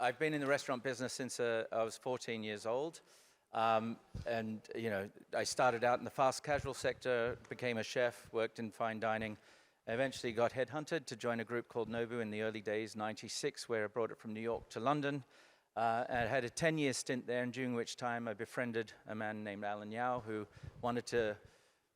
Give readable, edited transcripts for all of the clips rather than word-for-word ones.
I've been in the restaurant business since I was 14 years old. And, you know, I started out in the fast casual sector, became a chef, worked in fine dining, eventually got headhunted to join a group called Nobu in the early days, 96, where I brought it from New York to London. And I had a 10-year stint there, and during which time I befriended a man named Alan Yao, who wanted to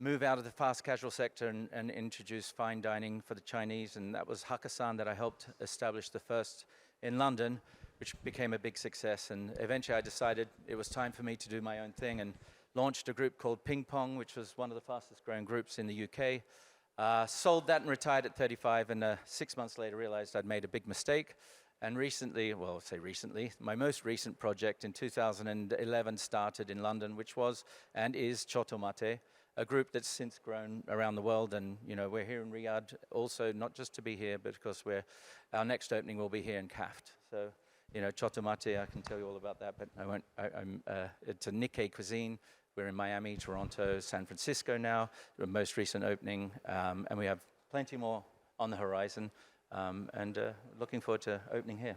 move out of the fast casual sector and introduce fine dining for the Chinese, and that was Hacon that I helped establish the first in London, which became a big success. And eventually I decided it was time for me to do my own thing and launched a group called Ping Pong, which was one of the fastest growing groups in the UK. Sold that and retired at 35, and 6 months later realized I'd made a big mistake. And recently, well, I'll say recently, my most recent project in 2011 started in London, which was and is Chotto, a group that's since grown around the world. And you know, we're here in Riyadh also, not just to be here, but because our next opening will be here in Kaft. So, you know, Chotto, I can tell you all about that, but I won't. It's a Nikkei cuisine. We're in Miami, Toronto, San Francisco now, the most recent opening, and we have plenty more on the horizon, and looking forward to opening here.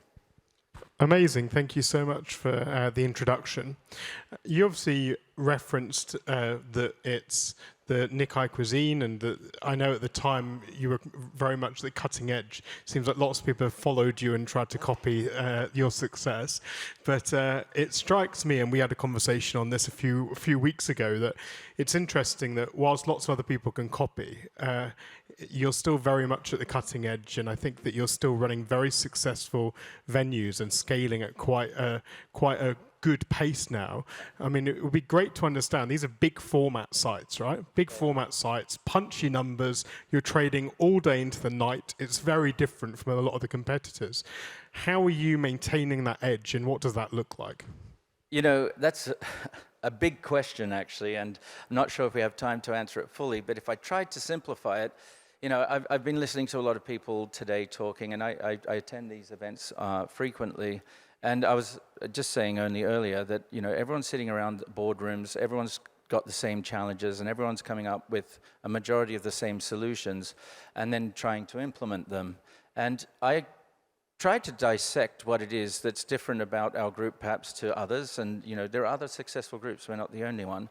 Amazing. Thank you so much for the introduction. You obviously referenced that it's the Nikkei cuisine, and I know at the time you were very much the cutting edge. Seems like lots of people have followed you and tried to copy your success. But it strikes me, and we had a conversation on this a few weeks ago, that it's interesting that whilst lots of other people can copy, you're still very much at the cutting edge, and I think that you're still running very successful venues and scaling at quite a good pace now. I mean, it would be great to understand, these are big format sites, right? Big format sites, punchy numbers, you're trading all day into the night. It's very different from a lot of the competitors. How are you maintaining that edge, and what does that look like? You know, that's a big question, actually, and I'm not sure if we have time to answer it fully, but if I tried to simplify it, you know, I've been listening to a lot of people today talking, and I attend these events frequently. And I was just saying only earlier that, you know, everyone's sitting around boardrooms, everyone's got the same challenges, and everyone's coming up with a majority of the same solutions and then trying to implement them. And I tried to dissect what it is that's different about our group perhaps to others. And, you know, there are other successful groups, we're not the only one.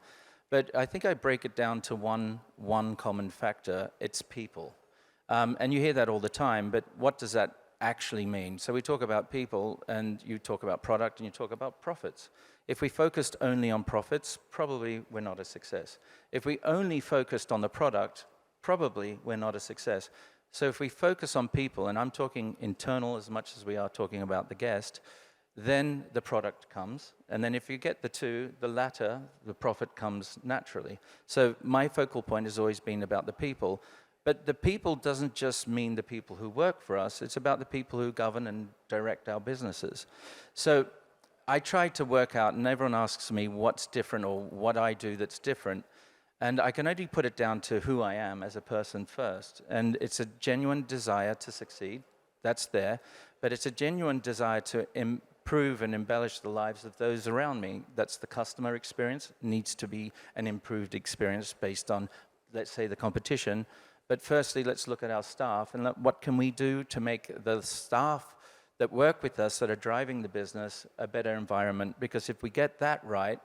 But I think I break it down to one common factor: it's people. And you hear that all the time, but what does that actually mean? So we talk about people, and you talk about product, and you talk about profits. If we focused only on profits, probably we're not a success. If we only focused on the product, probably we're not a success. So if we focus on people, and I'm talking internal as much as we are talking about the guest, then the product comes. And then if you get the two, the latter, the profit comes naturally. So my focal point has always been about the people. But the people doesn't just mean the people who work for us, it's about the people who govern and direct our businesses. So I try to work out, and everyone asks me what's different or what I do that's different, and I can only put it down to who I am as a person first. And it's a genuine desire to succeed, that's there, but it's a genuine desire to improve and embellish the lives of those around me. That's the customer experience, needs to be an improved experience based on, let's say, the competition. But firstly, let's look at our staff, and what can we do to make the staff that work with us, that are driving the business, a better environment? Because if we get that right,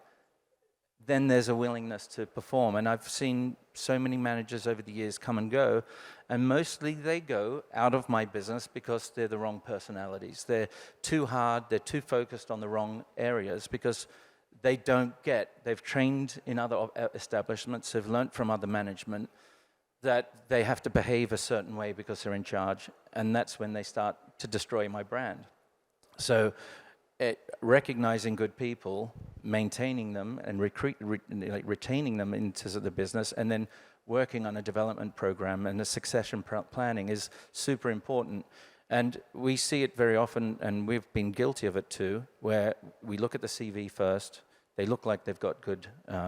then there's a willingness to perform. And I've seen so many managers over the years come and go, and mostly they go out of my business because they're the wrong personalities. They're too hard, they're too focused on the wrong areas, because they don't get, they've trained in other establishments, they've learned from other management, that they have to behave a certain way because they're in charge, and that's when they start to destroy my brand. So recognizing good people, maintaining them, and retaining them into the business, and then working on a development program and a succession planning is super important. And we see it very often, and we've been guilty of it too, where we look at the CV first, they look like they've got good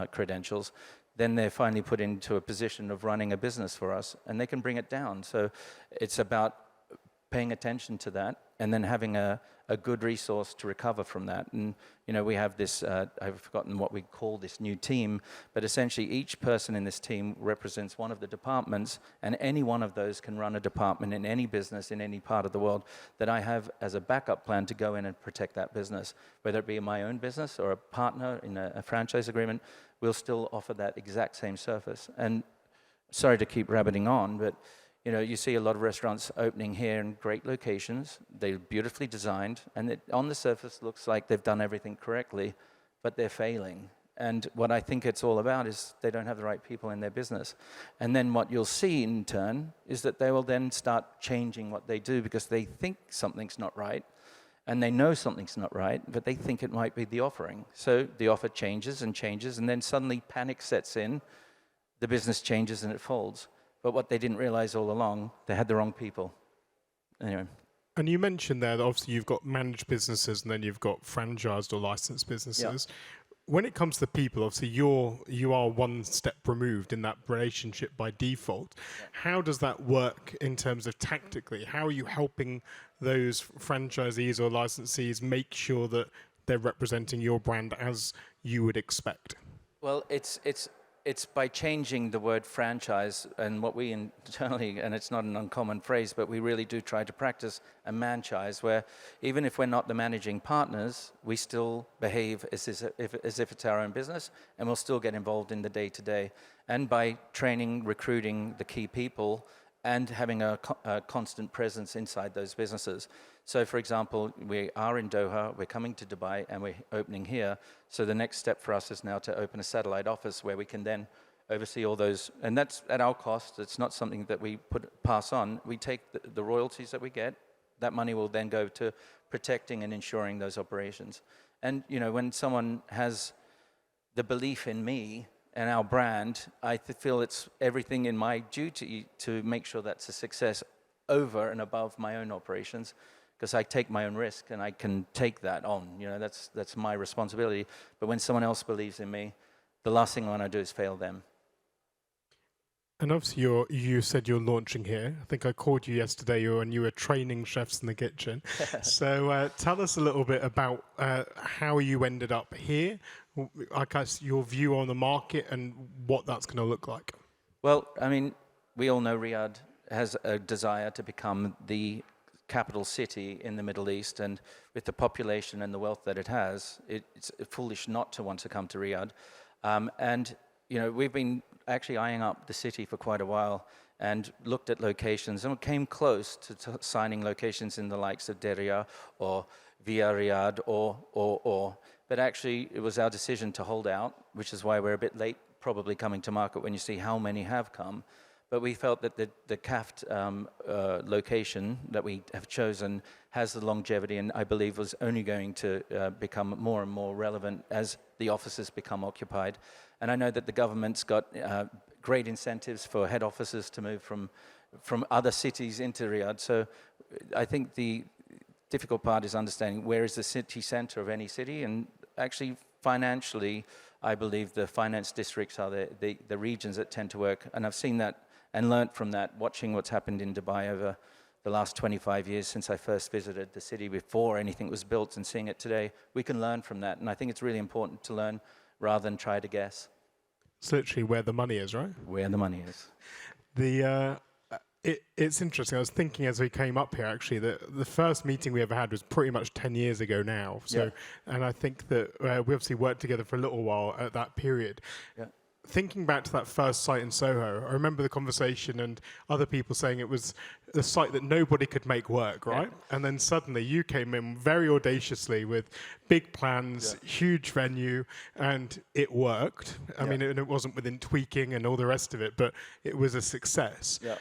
credentials, then they're finally put into a position of running a business for us, and they can bring it down. So it's about paying attention to that, and then having a good resource to recover from that. And we have this, I've forgotten what we call this new team, but essentially each person in this team represents one of the departments, and any one of those can run a department in any business in any part of the world that I have as a backup plan to go in and protect that business. Whether it be in my own business or a partner in a franchise agreement, we'll still offer that exact same service. And sorry to keep rabbiting on, but you see a lot of restaurants opening here in great locations. They're beautifully designed, and it, on the surface, looks like they've done everything correctly, but they're failing. And what I think it's all about is they don't have the right people in their business. And then what you'll see in turn is that they will then start changing what they do because they think something's not right, and they know something's not right, but they think it might be the offering. So the offer changes, and then suddenly panic sets in, the business changes, and it folds. But what they didn't realize all along, they had the wrong people. Anyway. And you mentioned there that obviously you've got managed businesses and then you've got franchised or licensed businesses. When it comes to people, obviously you are one step removed in that relationship by default. How does that work in terms of tactically? How are you helping those franchisees or licensees make sure that they're representing your brand as you would expect? Well, it's by changing the word franchise, and what we internally, and it's not an uncommon phrase, but we really do try to practice a manchise, where even if we're not the managing partners, we still behave as if it's our own business, and we'll still get involved in the day-to-day. And by training, recruiting the key people, and having a constant presence inside those businesses. So, for example, we are in Doha, we're coming to Dubai, and we're opening here. So the next step for us is now to open a satellite office where we can then oversee all those, and that's at our cost. It's not something that we pass on. We take the royalties that we get. That money will then go to protecting and ensuring those operations. And when someone has the belief in me and our brand, I feel it's everything in my duty to make sure that's a success over and above my own operations, because I take my own risk and I can take that on. That's my responsibility. But when someone else believes in me, the last thing I want to do is fail them. And obviously you said you're launching here. I think I called you yesterday and you were training chefs in the kitchen. So tell us a little bit about how you ended up here, I guess your view on the market and what that's going to look like. Well, I mean, we all know Riyadh has a desire to become the capital city in the Middle East, and with the population and the wealth that it has, it's foolish not to want to come to Riyadh. And we've been actually eyeing up the city for quite a while and looked at locations, and we came close to signing locations in the likes of Diriyah or Via Riyadh or but actually it was our decision to hold out, which is why we're a bit late probably coming to market when you see how many have come. But we felt that the CAFT location that we have chosen has the longevity, and I believe was only going to become more and more relevant as the offices become occupied. And I know that the government's got great incentives for head offices to move from other cities into Riyadh. So I think the difficult part is understanding where is the city center of any city, and actually financially, I believe the finance districts are the regions that tend to work. And I've seen that and learnt from that, watching what's happened in Dubai over the last 25 years since I first visited the city before anything was built, and seeing it today. We can learn from that, and I think it's really important to learn rather than try to guess. It's literally where the money is, right? Where the money is. It's interesting. I was thinking as we came up here, actually, that the first meeting we ever had was pretty much 10 years ago now. So, yeah. And I think that we obviously worked together for a little while at that period. Yeah. Thinking back to that first site in Soho, I remember the conversation and other people saying it was a site that nobody could make work, right? Yeah. And then suddenly you came in very audaciously with big plans, huge venue, and it worked. I mean, it wasn't within tweaking and all the rest of it, but it was a success. Yeah.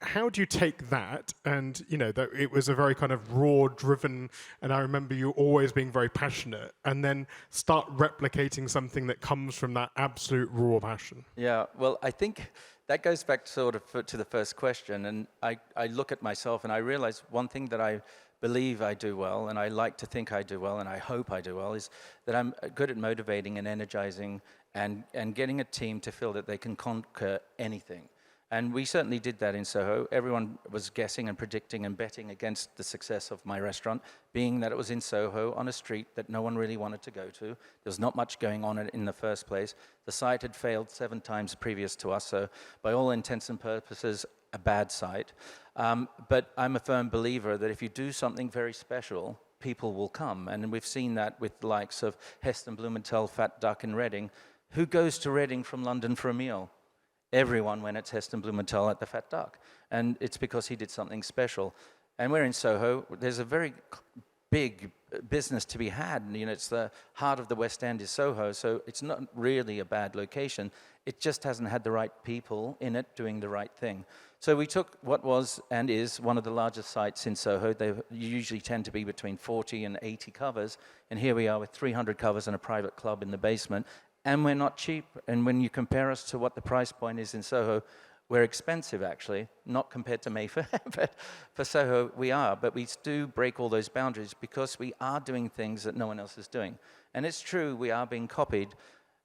How do you take that, and that it was a very kind of raw driven, and I remember you always being very passionate, and then start replicating something that comes from that absolute raw passion? Yeah, well, I think that goes back sort of to the first question, and I look at myself and I realize one thing that I believe I do well, and I like to think I do well, and I hope I do well, is that I'm good at motivating and energizing and getting a team to feel that they can conquer anything. And we certainly did that in Soho. Everyone was guessing and predicting and betting against the success of my restaurant, being that it was in Soho on a street that no one really wanted to go to. There was not much going on in the first place. The site had failed 7 times previous to us, so by all intents and purposes, a bad site. But I'm a firm believer that if you do something very special, people will come. And we've seen that with the likes of Heston Blumenthal, Fat Duck in Reading. Who goes to Reading from London for a meal? Everyone when it's Heston Blumenthal at the Fat Duck. And it's because he did something special. And we're in Soho. There's a very big business to be had. You know, it's the heart of the West End is Soho, so it's not really a bad location. It just hasn't had the right people in it doing the right thing. So we took what was and is one of the largest sites in Soho. They usually tend to be between 40 and 80 covers. And here we are with 300 covers and a private club in the basement. And we're not cheap. And when you compare us to what the price point is in Soho, we're expensive, actually, not compared to Mayfair, but for Soho we are. But we do break all those boundaries because we are doing things that no one else is doing. And it's true, we are being copied.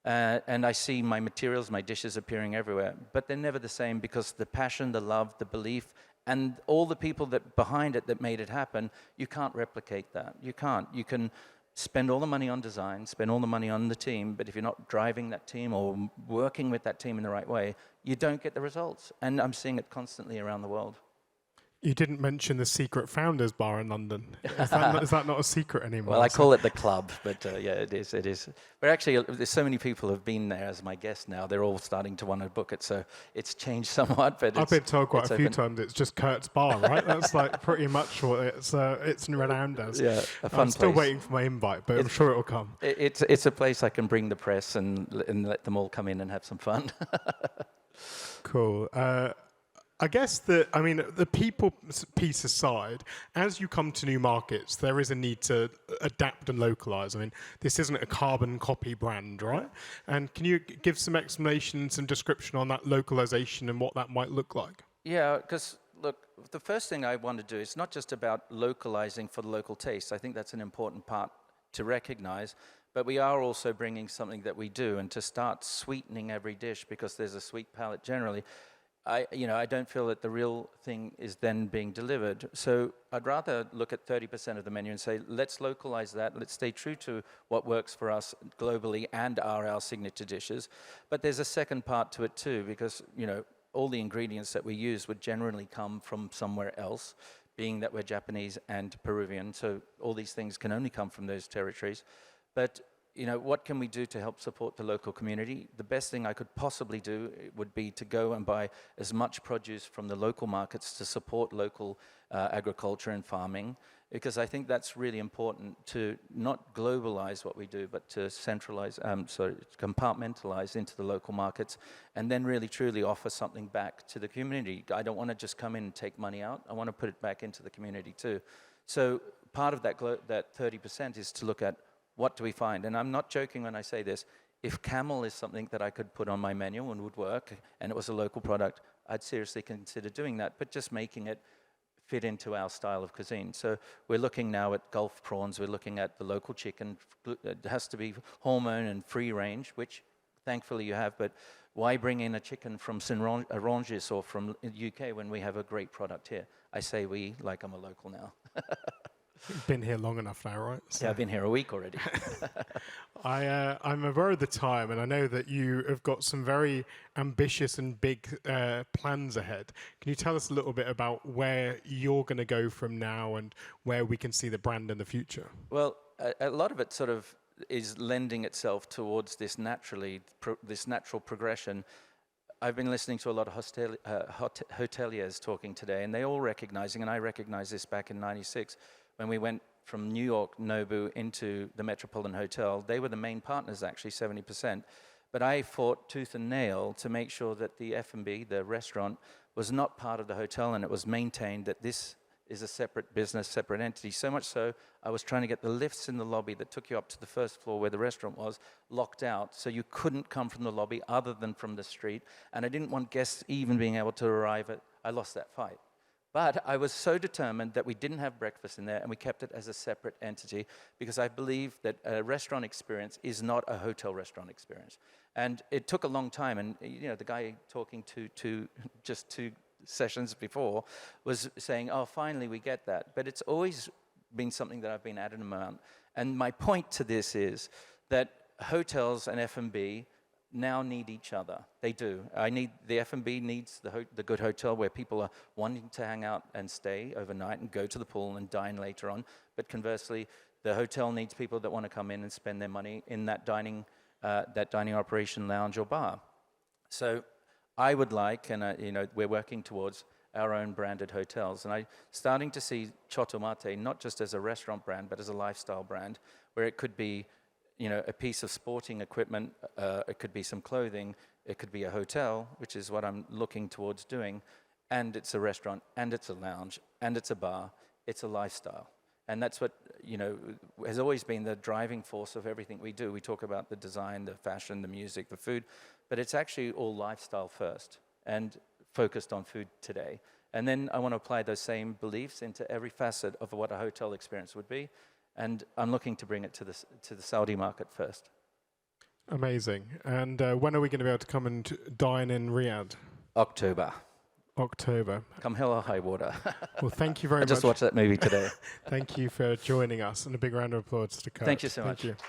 And I see my materials, my dishes appearing everywhere. But they're never the same because the passion, the love, the belief, and all the people that behind it that made it happen, you can't replicate that. You can't. You can spend all the money on design, spend all the money on the team, but if you're not driving that team or working with that team in the right way, you don't get the results. And I'm seeing it constantly around the world. You didn't mention the secret founders bar in London. Is that not a secret anymore? Well, I call it the club, but yeah, it is. It is. But actually, there's so many people who have been there as my guests now. They're all starting to want to book it, so it's changed somewhat. But I've been told quite a few times it's just Kurt's bar, right? That's like pretty much what it's renowned as. Yeah, a fun I'm still place. waiting for my invite, but I'm sure it'll come. It's a place I can bring the press and let them all come in and have some fun. Cool. I guess the people piece aside, as you come to new markets, there is a need to adapt and localize. I mean, this isn't a carbon copy brand, right? And can you give some explanation, some description on that localization and what that might look like? Yeah, because look, the first thing I want to do is not just about localizing for the local taste. I think that's an important part to recognize. But we are also bringing something that we do, and to start sweetening every dish because there's a sweet palate generally. I don't feel that the real thing is then being delivered. So I'd rather look at 30% of the menu and say, let's localize that. Let's stay true to what works for us globally and are our signature dishes. But there's a second part to it too, because, all the ingredients that we use would generally come from somewhere else, being that we're Japanese and Peruvian. So all these things can only come from those territories. But what can we do to help support the local community? The best thing I could possibly do would be to go and buy as much produce from the local markets to support local agriculture and farming, because I think that's really important to not globalize what we do, but to compartmentalize into the local markets and then really truly offer something back to the community. I don't want to just come in and take money out. I want to put it back into the community too. So part of that 30% is to look at what do we find? And I'm not joking when I say this. If camel is something that I could put on my menu and would work, and it was a local product, I'd seriously consider doing that, but just making it fit into our style of cuisine. So we're looking now at Gulf prawns. We're looking at the local chicken. It has to be hormone and free range, which thankfully you have, but why bring in a chicken from Saint-Rangis or from the UK when we have a great product here? I say we like I'm a local now. You've been here long enough now, right? So. Yeah, I've been here a week already. I'm aware of the time, and I know that you have got some very ambitious and big plans ahead. Can you tell us a little bit about where you're going to go from now and where we can see the brand in the future? Well, a lot of it sort of is lending itself towards this natural progression. I've been listening to a lot of hoteliers talking today, and they all recognizing, and I recognized this back in '96, when we went from New York, Nobu, into the Metropolitan Hotel. They were the main partners, actually, 70%. But I fought tooth and nail to make sure that the F&B, the restaurant, was not part of the hotel, and it was maintained that this is a separate business, separate entity. So much so, I was trying to get the lifts in the lobby that took you up to the first floor where the restaurant was locked out, so you couldn't come from the lobby other than from the street. And I didn't want guests even being able to arrive at. I lost that fight. But I was so determined that we didn't have breakfast in there, and we kept it as a separate entity, because I believe that a restaurant experience is not a hotel restaurant experience. And it took a long time. And the guy talking to just 2 sessions before was saying, "Oh, finally we get that." But it's always been something that I've been adamant about. And my point to this is that hotels and F&B now need each other. They do. The F&B needs the good hotel where people are wanting to hang out and stay overnight and go to the pool and dine later on. But conversely, the hotel needs people that want to come in and spend their money in that dining operation, lounge or bar. So I would like, and we're working towards our own branded hotels. And I'm starting to see Chotto Mate not just as a restaurant brand, but as a lifestyle brand, where it could be a piece of sporting equipment, it could be some clothing, it could be a hotel, which is what I'm looking towards doing, and it's a restaurant, and it's a lounge, and it's a bar, it's a lifestyle. And that's what, has always been the driving force of everything we do. We talk about the design, the fashion, the music, the food, but it's actually all lifestyle first, and focused on food today. And then I want to apply those same beliefs into every facet of what a hotel experience would be. And I'm looking to bring it to the Saudi market first. Amazing. And when are we going to be able to come and dine in Riyadh? October. Come hell or high water. Well, thank you very much. I just watched that movie today. Thank you for joining us, and a big round of applause to Kurt. Thank you so much. Thank you.